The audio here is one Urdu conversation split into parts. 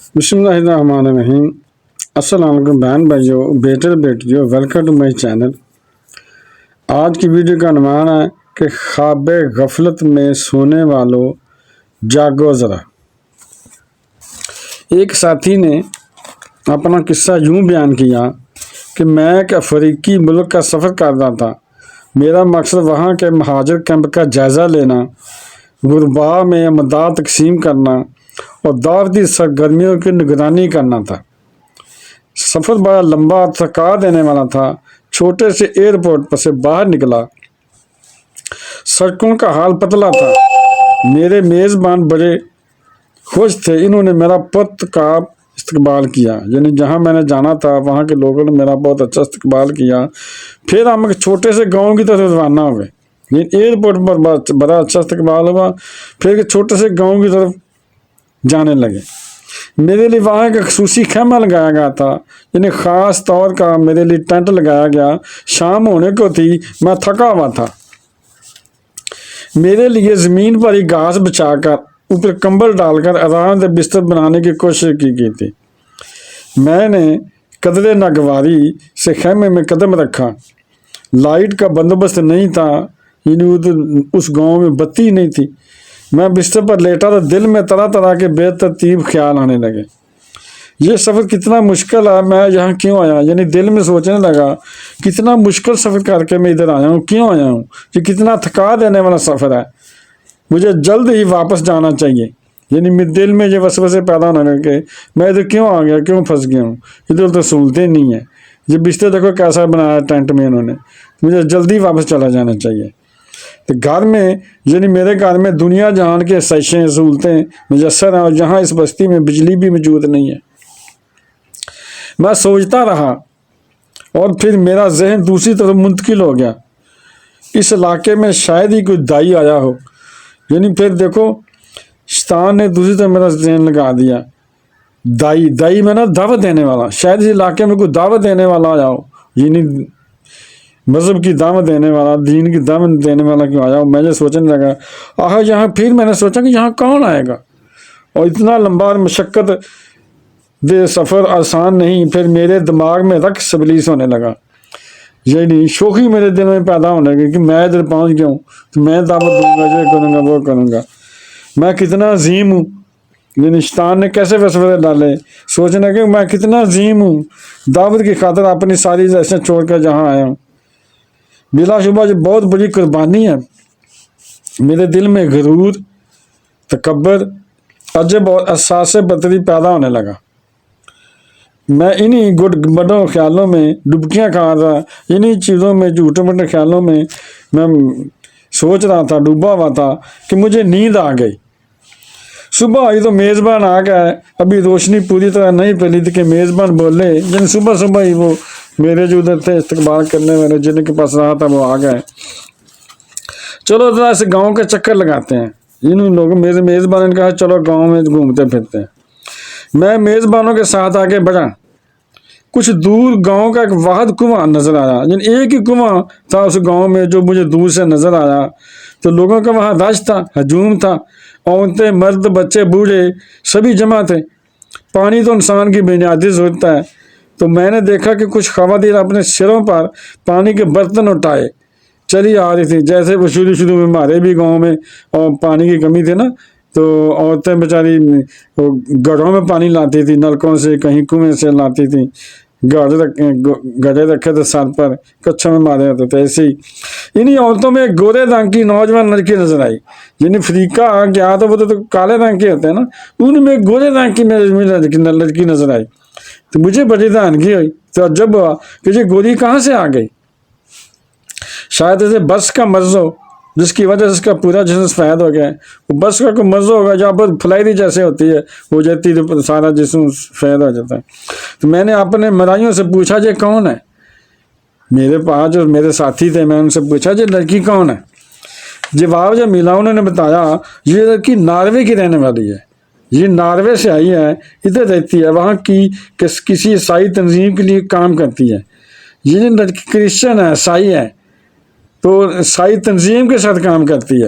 بسم اللہ الرحمن الرحیم۔ السلام علیکم بہن بھائیو، بیٹے بیٹیوں، ویلکم ٹو مائی چینل۔ آج کی ویڈیو کا عنوان ہے کہ خواب غفلت میں سونے والوں جاگو ذرا۔ ایک ساتھی نے اپنا قصہ یوں بیان کیا کہ میں ایک افریقی ملک کا سفر کر رہا تھا۔ میرا مقصد وہاں کے مہاجر کیمپ کا جائزہ لینا، غرباء میں امداد تقسیم کرنا اور دعوتی سرگرمیوں کی نگرانی کرنا تھا۔ سفر بڑا لمبا اور تھکا دینے والا تھا۔ چھوٹے سے ایئرپورٹ پر سے باہر نکلا، سڑکوں کا حال پتلا تھا۔ میرے میزبان بڑے خوش تھے، انہوں نے میرا پرتکاب استقبال کیا، یعنی جہاں میں نے جانا تھا وہاں کے لوگوں نے میرا بہت اچھا استقبال کیا۔ پھر ہم ایک چھوٹے سے گاؤں کی طرف روانہ ہوئے، ایئرپورٹ پر بڑا اچھا استقبال ہوا، پھر ایک چھوٹے سے گاؤں کی طرف جانے لگے۔ میرے لیے وہاں ایک خصوصی خیمہ لگایا گیا تھا، یعنی خاص طور کا میرے لیے ٹینٹ لگایا گیا۔ شام ہونے کو تھی، میں تھکا ہوا تھا۔ میرے لیے زمین پر ہی گھاس بچھا کر اوپر کمبل ڈال کر آرام سے بستر بنانے کی کوشش کی گئی تھی۔ میں نے قدرے ناگواری سے خیمے میں قدم رکھا۔ لائٹ کا بندوبست نہیں تھا، یعنی اس گاؤں میں بتی نہیں تھی۔ میں بستر پر لیٹا تو دل میں طرح طرح کے بے ترتیب خیال آنے لگے۔ یہ سفر کتنا مشکل ہے، میں یہاں کیوں آیا؟ یعنی دل میں سوچنے لگا کتنا مشکل سفر کر کے میں ادھر آیا ہوں، کیوں آیا ہوں؟ یہ کتنا تھکا دینے والا سفر ہے، مجھے جلد ہی واپس جانا چاہیے۔ یعنی دل میں یہ وسوسے پیدا ہونے لگے کہ میں ادھر کیوں آ گیا، کیوں پھنس گیا ہوں، ادھر تو سہولتیں نہیں ہیں۔ یہ بستر دیکھو کیسا بنایا ٹینٹ میں انہوں نے، مجھے جلدی واپس چلا جانا چاہیے۔ تو گھر میں، یعنی میرے گھر میں دنیا جہان کے سائشیں سہولتیں میسر ہیں، اور جہاں اس بستی میں بجلی بھی موجود نہیں ہے۔ میں سوچتا رہا اور پھر میرا ذہن دوسری طرف منتقل ہو گیا۔ اس علاقے میں شاید ہی کوئی دائی آیا ہو، یعنی پھر دیکھو شیطان نے دوسری طرف میرا ذہن لگا دیا۔ دائی میں نا دعوت دینے والا، شاید اس علاقے میں کوئی دعوت دینے والا آیا ہو، یعنی مذہب کی دعوت دینے والا، دین کی دعوت دینے والا کیوں آیا ہو؟ میں یہ سوچنے لگا یہاں، پھر میں نے سوچا کہ یہاں کون آئے گا، اور اتنا لمبا اور مشقت دے سفر آسان نہیں۔ پھر میرے دماغ میں رقص ابلیس ہونے لگا، یعنی شوخی میرے دل میں پیدا ہونے لگی کہ میں ادھر پہنچ گیا ہوں تو میں دعوت دوں گا، یہ کروں گا، وہ کروں گا، میں کتنا عظیم ہوں۔ یعنی شیطان نے کیسے وسوسے ڈالے، سوچنے کہ میں کتنا عظیم ہوں، دعوت کی خاطر اپنی ساری جیسے چھوڑ کر جہاں آیا ہوں۔ بلا شبہ یہ بہت بڑی قربانی ہے۔ میرے دل میں غرور، تکبر، عجب اور احساس برتری پیدا ہونے لگا۔ میں انہی بڑوں خیالوں میں ڈبکیاں کھا رہا، انہی چیزوں میں، جھوٹے موٹے خیالوں میں میں سوچ رہا تھا، ڈوبا ہوا تھا کہ مجھے نیند آ گئی۔ صبح آئی تو میزبان آ گئے، ابھی روشنی پوری طرح نہیں پھیلی تھی کہ میزبان بولے، یعنی صبح ہی وہ میرے جو ادھر تھے استقبال کرنے والے، جن کے پاس رہا تھا، وہ آ گئے۔ چلو ذرا سے گاؤں کے چکر لگاتے ہیں۔ ان لوگوں میرے میزبان نے کہا چلو گاؤں میں گھومتے پھرتے ہیں۔ میں میزبانوں کے ساتھ آگے بڑھا۔ کچھ دور گاؤں کا ایک واحد کنواں نظر آیا، یعنی ایک ہی کنواں تھا اس گاؤں میں جو مجھے دور سے نظر آیا۔ تو لوگوں کا وہاں رش تھا، ہجوم تھا، عورتیں، مرد، بچے، بوڑھے سبھی جمع تھے۔ پانی تو انسان کی بنیادی ضرورت ہے، تو میں نے دیکھا کہ کچھ خواتین اپنے سروں پر پانی کے برتن اٹھائے چلی آ رہی تھی، جیسے وہ شروع میں ہمارے بھی گاؤں میں اور پانی کی کمی تھی نا، تو عورتیں بیچاری گڑھوں میں پانی لاتی تھی، نلکوں سے، کہیں کنویں سے لاتی تھی، گڑھے رکھے تھے سر پر، کچھوں میں مارے ہوتے تھے۔ ایسے ہی انہی عورتوں میں ایک گورے رنگ کی نوجوان لڑکی نظر آئی، یعنی افریقہ گیا تو وہ تو کالے رنگ کے ہوتے ہیں نا، ان میں گورے رنگ کی لڑکی نظر آئی۔ تو مجھے بڑی حیرانگی ہوئی، تعجب ہوا کہ یہ گوری کہاں سے آ گئی۔ شاید اسے بس کا مرض ہو، جس کی وجہ سے اس کا پورا جسم سفید ہو گیا ہے۔ وہ بس کا کوئی مرض ہوگا جہاں پر فلائری جیسے ہوتی ہے، ہو جاتی ہے، سارا جسم سفید ہو جاتا ہے۔ تو میں نے اپنے مرائیوں سے پوچھا یہ کون ہے؟ میرے پاس جو میرے ساتھی تھے، میں ان سے پوچھا یہ لڑکی کون ہے؟ جواب جب ملا انہوں نے بتایا یہ لڑکی ناروے کی رہنے والی ہے، یہ ناروے سے آئی ہے، ادھر رہتی ہے، وہاں کی کسی عیسائی تنظیم کے لیے کام کرتی ہے۔ یہ لڑکی کرسچن ہے، عیسائی ہے، تو عیسائی تنظیم کے ساتھ کام کرتی ہے،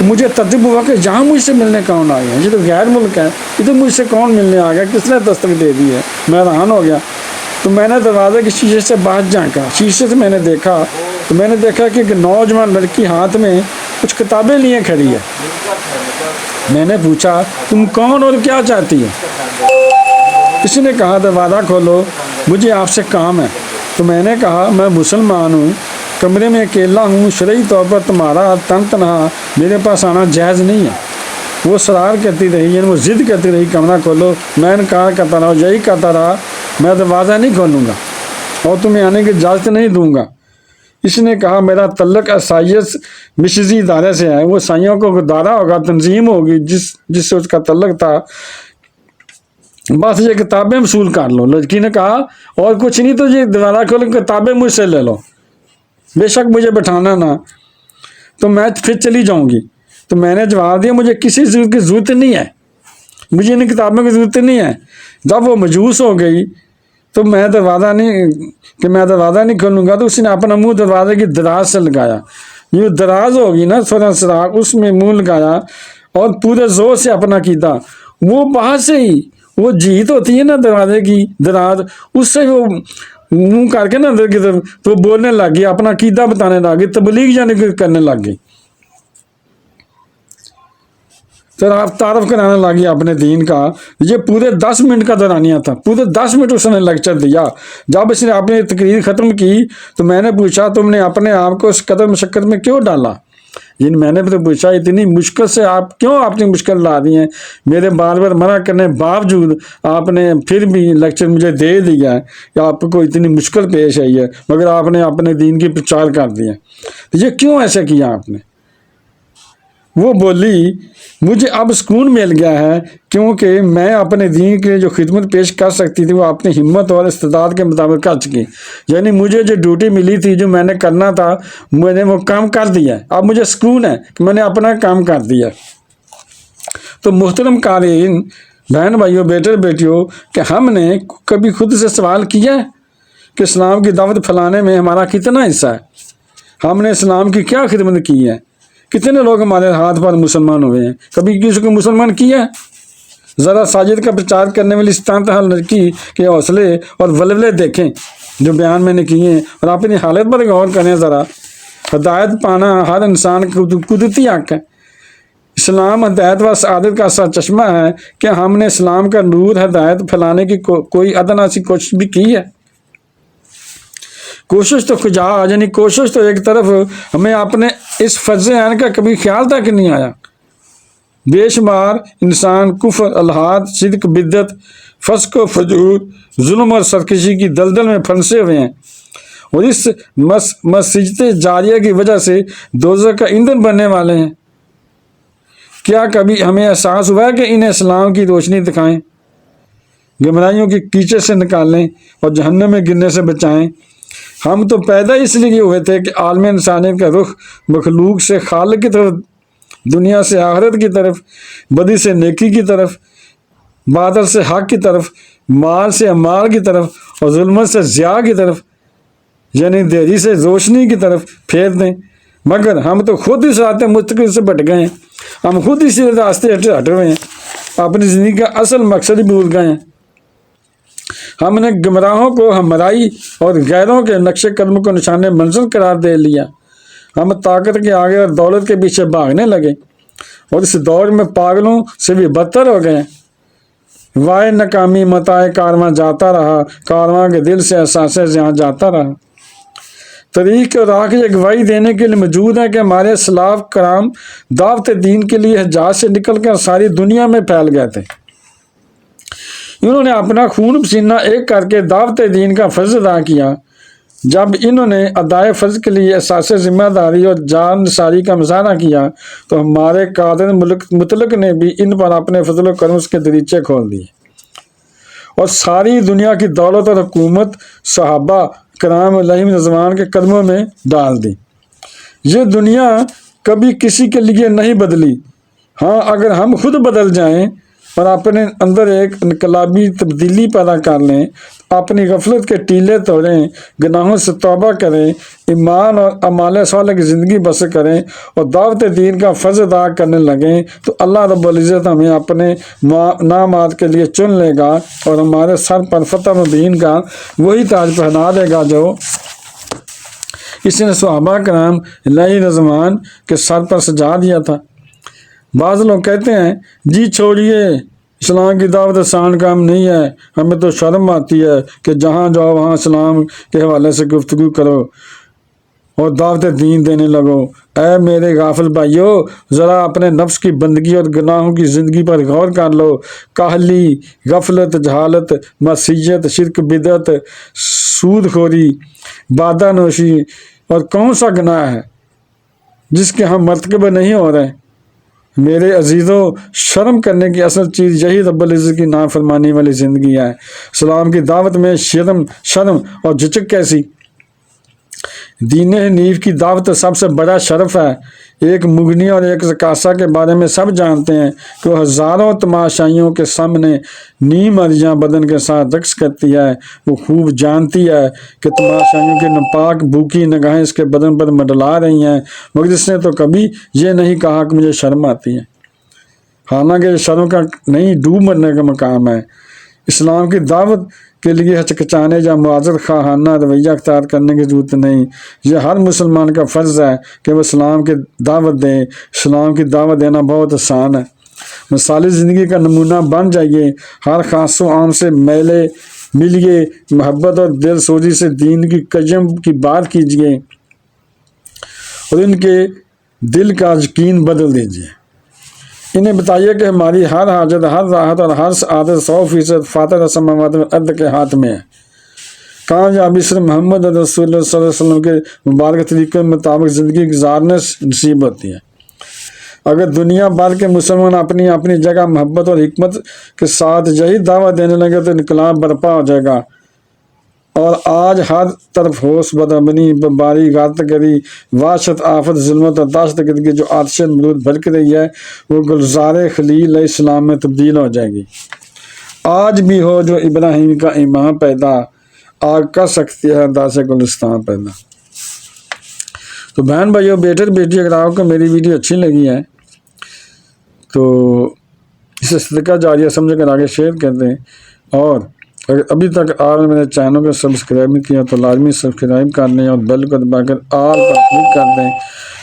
تو مجھے تعجب ہوا کہ جہاں مجھ سے ملنے کون آ گیا، یہ تو غیر ملک ہے، ادھر مجھ سے کون ملنے آ گیا، کس نے دستک دے دی ہے؟ میں حیران ہو گیا۔ تو میں نے دروازے کے شیشے سے باہر جھانکا، شیشے سے میں نے دیکھا تو میں نے دیکھا کہ ایک نوجوان لڑکی ہاتھ میں کچھ کتابیں لیے کھڑی ہے۔ میں نے پوچھا تم کون اور کیا چاہتی ہے؟ اس نے کہا دروازہ کھولو، مجھے آپ سے کام ہے۔ تو میں نے کہا میں مسلمان ہوں، کمرے میں اکیلا ہوں، شرعی طور پر تمہارا تن تنہا میرے پاس آنا جائز نہیں ہے۔ وہ سرار کرتی رہی، یعنی وہ ضد کرتی رہی کمرہ کھولو، میں انکار کرتا رہا، یہی کرتا رہا، میں دروازہ نہیں کھولوں گا اور تمہیں آنے کی اجازت نہیں دوں گا۔ اس نے کہا میرا تعلق عیسائیت مشرقی ادارے سے ہے، وہ عیسائیوں کو ادارہ ہوگا، تنظیم ہوگی جس سے اس کا تعلق تھا، بس یہ کتابیں وصول کر لو۔ لڑکی نے کہا اور کچھ نہیں تو یہ دروازہ کھولو، کتابیں مجھ سے لے لو، بے شک مجھے بٹھانا نہ، تو میں پھر چلی جاؤں گی۔ تو میں نے جواب دیا مجھے کسی چیز کی ضرورت نہیں ہے، مجھے ان کتابوں کی ضرورت نہیں ہے۔ جب وہ مجوس ہو گئی تو میں دروازہ نہیں کھولوں گا، تو اس نے اپنا منہ دروازے کی دراز سے لگایا، یہ دراز ہوگی نا تھوڑا سراغ، اس میں منہ لگایا اور پورے زور سے اپنا کیتا۔ وہ باہر سے ہی وہ جیت ہوتی ہے نا دروازے کی دراز، اس سے وہ منہ کر کے نا اندر کی طرف تو بولنے لگ گئی، اپنا عقیدہ بتانے لگ گئی، تبلیغ یعنی کرنے لگ گئی، پھر آپ تعارف کرانے لگی اپنے دین کا۔ یہ پورے 10 منٹ کا دورانیہ تھا، پورے 10 منٹ اس نے لیکچر دیا۔ جب اس نے اپنی تقریر ختم کی تو میں نے پوچھا تم نے اپنے آپ کو اس قدر مشقت میں کیوں ڈالا؟ میں نے پوچھا اتنی مشکل سے آپ کیوں اپنی مشکل لا دی ہیں؟ میرے بار بار منع کرنے باوجود آپ نے پھر بھی لیکچر مجھے دے دیا ہے کہ آپ کو اتنی مشکل پیش آئی ہے، مگر آپ نے اپنے دین کی پرچار کر دیا، یہ کیوں ایسا کیا آپ نے؟ وہ بولی مجھے اب سکون مل گیا ہے کیونکہ میں اپنے دین کے جو خدمت پیش کر سکتی تھی وہ اپنی ہمت اور استعداد کے مطابق کر چکی، یعنی مجھے جو ڈیوٹی ملی تھی جو میں نے کرنا تھا میں نے وہ کام کر دیا، اب مجھے سکون ہے کہ میں نے اپنا کام کر دیا۔ تو محترم قارئین، بہن بھائیوں، بیٹے بیٹیوں، کہ ہم نے کبھی خود سے سوال کیا ہے کہ اسلام کی دعوت پھیلانے میں ہمارا کتنا حصہ ہے؟ ہم نے اسلام کی کیا خدمت کی ہے؟ کتنے لوگ ہمارے ہاتھ پر مسلمان ہوئے ہیں؟ کبھی کسی کو مسلمان کیا ہے؟ ذرا ساجد کا پرچار کرنے والی استانتہ لڑکی کے حوصلے اور ولولے دیکھیں جو بیان میں نے کیے ہیں، اور اپنی حالت پر غور کریں ذرا۔ ہدایت پانا ہر انسان کی قدرتی حق ہے۔ اسلام ہدایت و سعادت کا ایسا چشمہ ہے کہ ہم نے اسلام کا نور ہدایت پھیلانے کی کوئی ادنا سی کوشش بھی کی ہے؟ کوشش تو خجا، یعنی کوشش تو ایک طرف ہمیں اپنے اس فرض عین کا کبھی خیال تک نہیں آیا۔ بے شمار انسان کفر، الحاد، صدق، بدعت، فسق و فجور، ظلم اور سرکشی کی دلدل میں پھنسے ہوئے ہیں، اور اس مسجد جاریہ کی وجہ سے دوزخ کا ایندھن بننے والے ہیں۔ کیا کبھی ہمیں احساس ہوا ہے کہ انہیں اسلام کی روشنی دکھائیں، گمراہیوں کی کیچڑ سے نکالیں اور جہنم میں گرنے سے بچائیں؟ ہم تو پیدا اس لیے ہوئے تھے کہ عالم انسانیت کا رخ مخلوق سے خالق کی طرف، دنیا سے آخرت کی طرف، بدی سے نیکی کی طرف، باطل سے حق کی طرف، مال سے مال کی طرف اور ظلمت سے ضیاء کی طرف، یعنی دیری سے روشنی کی طرف پھیر دیں، مگر ہم تو خود اس راستے مستقل سے بٹ گئے ہیں، ہم خود اسی راستے ہٹے ہوئے ہیں، اپنی زندگی کا اصل مقصد ہی بھول گئے ہیں۔ ہم نے گمراہوں کو ہمرائی اور غیروں کے نقش قدم کو نشان منزل قرار دے لیا، ہم طاقت کے آگے اور دولت کے پیچھے بھاگنے لگے اور اس دور میں پاگلوں سے بھی بدتر ہو گئے۔ وائے ناکامی متاع کارواں جاتا رہا، کارواں کے دل سے احساس جہاں جاتا رہا۔ طریق اور راہ کی اگوائی دینے کے لیے موجود ہے کہ ہمارے اسلاف کرام دعوت دین کے لیے حجاز سے نکل کر ساری دنیا میں پھیل گئے تھے۔ انہوں نے اپنا خون پسینہ ایک کر کے دعوت دین کا فرض ادا کیا۔ جب انہوں نے ادائے فرض کے لیے احساس ذمہ داری اور جان نثاری کا مظاہرہ کیا تو ہمارے قادر مطلق نے بھی ان پر اپنے فضل و کرم کے دریچے کھول دیے اور ساری دنیا کی دولت اور حکومت صحابہ کرام علیہم رضوان کے قدموں میں ڈال دی۔ یہ دنیا کبھی کسی کے لیے نہیں بدلی، ہاں اگر ہم خود بدل جائیں اور اپنے اندر ایک انقلابی تبدیلی پیدا کر لیں اپنی غفلت کے ٹیلے توڑیں، گناہوں سے توبہ کریں، ایمان اور اعمال صالح کی زندگی بسر کریں اور دعوت دین کا فرض ادا کرنے لگیں، تو اللہ رب العزت ہمیں اپنے نامات کے لیے چن لے گا اور ہمارے سر پر فتح مبین کا وہی تاج پہنا دے گا جو اس نے صحابہ کرام علیہ رضوان کے سر پر سجا دیا تھا۔ بعض لوگ کہتے ہیں جی چھوڑیے، اسلام کی دعوت آسان کام نہیں ہے، ہمیں تو شرم آتی ہے کہ جہاں جاؤ وہاں اسلام کے حوالے سے گفتگو کرو اور دعوت دین دینے لگو۔ اے میرے غافل بھائیو، ذرا اپنے نفس کی بندگی اور گناہوں کی زندگی پر غور کر لو۔ کاہلی، غفلت، جہالت، معصیت، شرک، بدعت، سود خوری، بادہ نوشی اور کون سا گناہ ہے جس کے ہم مرتکب نہیں ہو رہے؟ میرے عزیزوں، شرم کرنے کی اصل چیز یہی رب العزت کی نافرمانی والی زندگی ہے۔ اسلام کی دعوت میں شرم اور جھجک کیسی؟ دین حنیف کی دعوت سب سے بڑا شرف ہے۔ ایک مغنی اور ایک رقاصہ کے بارے میں سب جانتے ہیں کہ وہ ہزاروں تماشائیوں کے سامنے نیم ارجاں بدن کے ساتھ رقص کرتی ہے۔ وہ خوب جانتی ہے کہ تماشائیوں کی ناپاک بھوکی نگاہیں اس کے بدن پر منڈلا رہی ہیں، مگر اس نے تو کبھی یہ نہیں کہا کہ مجھے شرم آتی ہے، حالانکہ یہ شرم کا نہیں ڈوب مرنے کا مقام ہے۔ اسلام کی دعوت کے لیے ہچکچانے یا معذرت خواہانہ رویہ اختیار کرنے کی ضرورت نہیں۔ یہ ہر مسلمان کا فرض ہے کہ وہ اسلام کی دعوت دیں۔ اسلام کی دعوت دینا بہت آسان ہے۔ مثالی زندگی کا نمونہ بن جائیے، ہر خاص و عام سے ملیے، محبت اور دل سوزی سے دین کی قیم کی بات کیجیے اور ان کے دل کا یقین بدل دیجیے۔ انہیں بتائیے کہ ہماری ہر حاجت، ہر راحت اور ہر سعادت 100% فاتح السماوات والارض کے ہاتھ میں ہے۔ کامیابی صرف محمد رسول اللہ صلی اللہ علیہ وسلم کے مبارک طریقے کے مطابق زندگی گزارنے سے نصیب ہوتی ہے۔ اگر دنیا بھر کے مسلمان اپنی اپنی جگہ محبت اور حکمت کے ساتھ یہی دعوت دینے لگے تو انقلاب برپا ہو جائے گا، اور آج ہر طرف ہوش بدامنی، بمباری، غارت گری، وحشت، آفت، ظلمت اور دہشت گردی جو آتش مرود بھڑک رہی ہے، وہ گلزار خلیل علیہ السلام میں تبدیل ہو جائے گی۔ آج بھی ہو جو ابراہیم کا ایمان پیدا، آگ کر سکتی ہے داس گلستان پیدا۔ تو بہن بھائیو، بیٹے بیٹی، اگر آپ کو میری ویڈیو اچھی لگی ہے تو اسے صدقہ جاریہ سمجھ کر آگے شیئر کر دیں، اور اگر ابھی تک آپ نے میرے چینل کو سبسکرائب نہیں کیا تو لازمی سبسکرائب کر لیں اور بیل کو دبا کر آل پر کلک کر دیں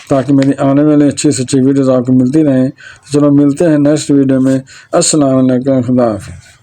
تاکہ میری آنے والی اچھی سے اچھی ویڈیوز آپ کو ملتی رہیں۔ چلو ملتے ہیں نیکسٹ ویڈیو میں۔ السلام علیکم، خدا حافظ۔